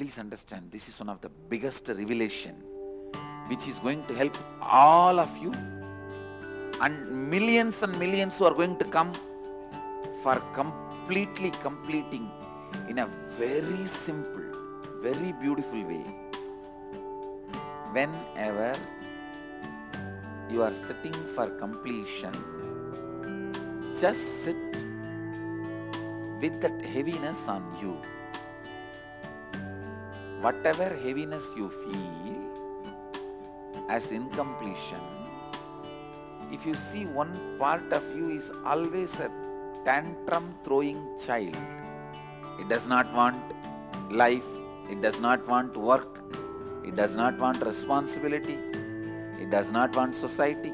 Please understand, this is one of the biggest revelation which is going to help all of you and millions who are going to come for completely completing in a very simple, very beautiful way. Whenever you are sitting for completion, just sit with that heaviness on you. Whatever heaviness you feel as incompletion, if you see one part of you is always a tantrum throwing child. It does not want life, it does not want work, it does not want responsibility, it does not want society,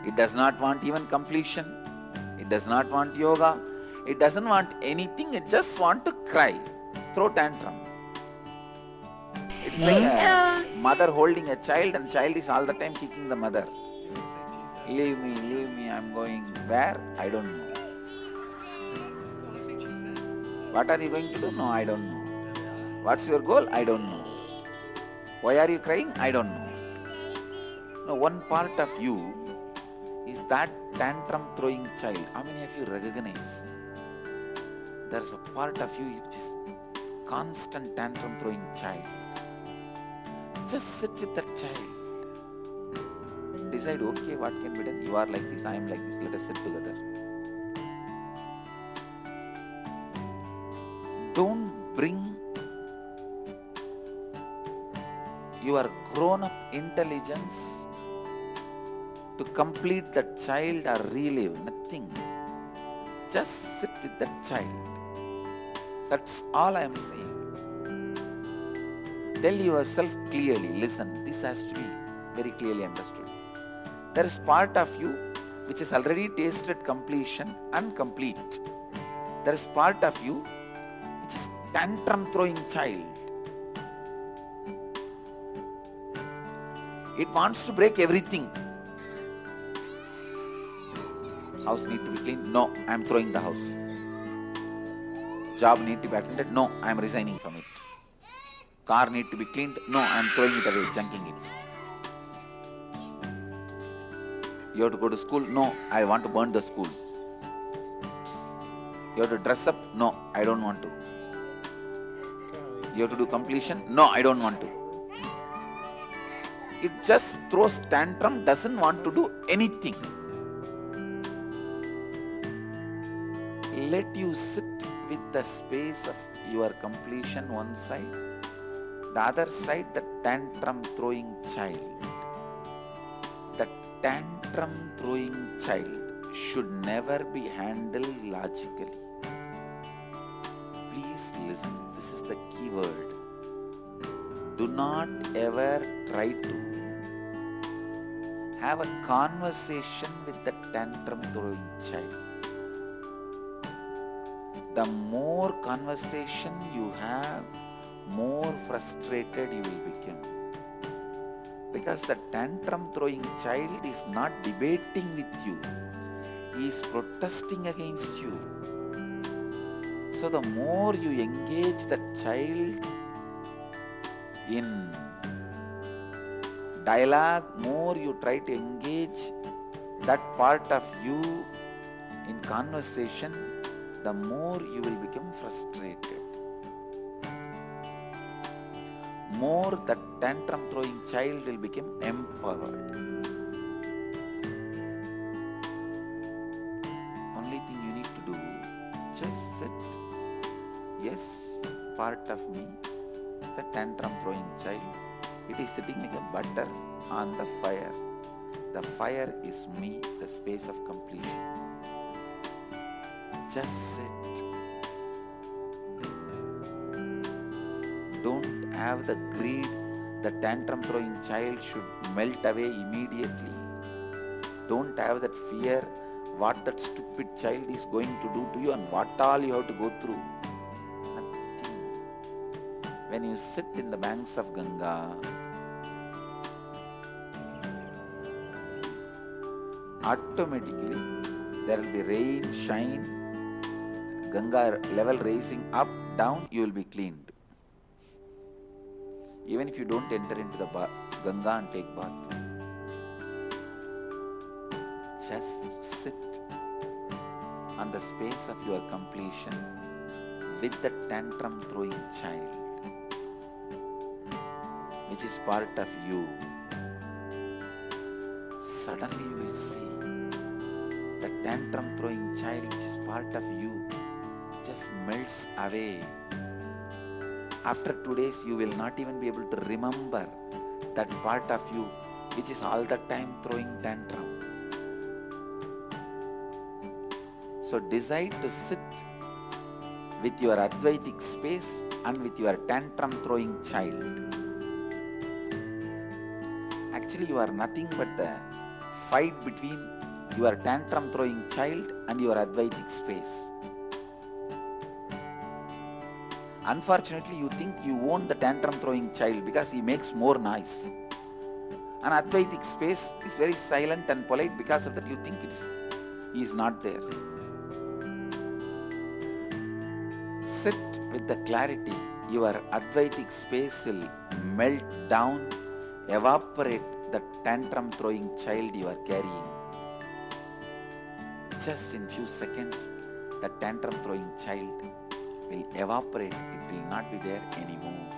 it does not want even completion, it does not want yoga, it doesn't want anything, it just wants to cry, throw tantrum. It's like a mother holding a child and child is all the time kicking the mother. Leave me, I'm going where? I don't know. What are you going to do? No, I don't know. What's your goal? I don't know. Why are you crying? I don't know. No, one part of you is that tantrum throwing child. How many of you recognize? There's a part of you which is constant tantrum throwing child. Just sit with that child. Decide, okay, what can be done? You are like this, I am like this, let us sit together. Don't bring your grown-up intelligence to complete that child or relive, nothing. Just sit with that child. That's all I am saying. Tell yourself clearly, listen, this has to be very clearly understood. There is part of you which has already tasted completion and complete. There is part of you which is tantrum throwing child. It wants to break everything. House need to be cleaned? No, I am throwing the house. Job need to be attended? No, I am resigning from it. Car need to be cleaned? No, I am throwing it away, junking it. You have to go to school? No, I want to burn the school. You have to dress up? No, I don't want to. You have to do completion? No, I don't want to. It just throws tantrum, doesn't want to do anything. Let you sit with the space of your completion one side, the other side the tantrum throwing child. The tantrum throwing child should never be handled logically. Please listen, this is the key word. Do not ever try to have a conversation with the tantrum throwing child. The more conversation you have, more frustrated you will become. Because the tantrum throwing child is not debating with you. He is protesting against you. So the more you engage the child in dialogue, more you try to engage that part of you in conversation, the more you will become frustrated. More that tantrum throwing child will become empowered. Only thing you need to do, just sit. Yes, part of me is a tantrum throwing child. It is sitting like a butter on the fire. The fire is me, the space of completion. Just sit. Don't have the greed. The tantrum throwing child should melt away immediately. Don't have that fear what that stupid child is going to do to you and what all you have to go through. Nothing. When you sit in the banks of Ganga, automatically there will be rain, shine, Ganga level raising up, down, you will be cleaned. Even if you don't enter into the Ganga and take bath, just sit on the space of your completion with the tantrum throwing child, which is part of you. Suddenly you will see the tantrum throwing child, which is part of you, just melts away. After 2 days, you will not even be able to remember that part of you which is all the time throwing tantrum. So decide to sit with your Advaitic space and with your tantrum throwing child. Actually, you are nothing but the fight between your tantrum throwing child and your Advaitic space. Unfortunately, you think you own the tantrum throwing child because he makes more noise. An Advaitic space is very silent and polite. Because of that, you think he is not there. Sit with the clarity. Your Advaitic space will melt down, evaporate the tantrum throwing child you are carrying. Just in few seconds, the tantrum throwing child will evaporate. It will not be there anymore.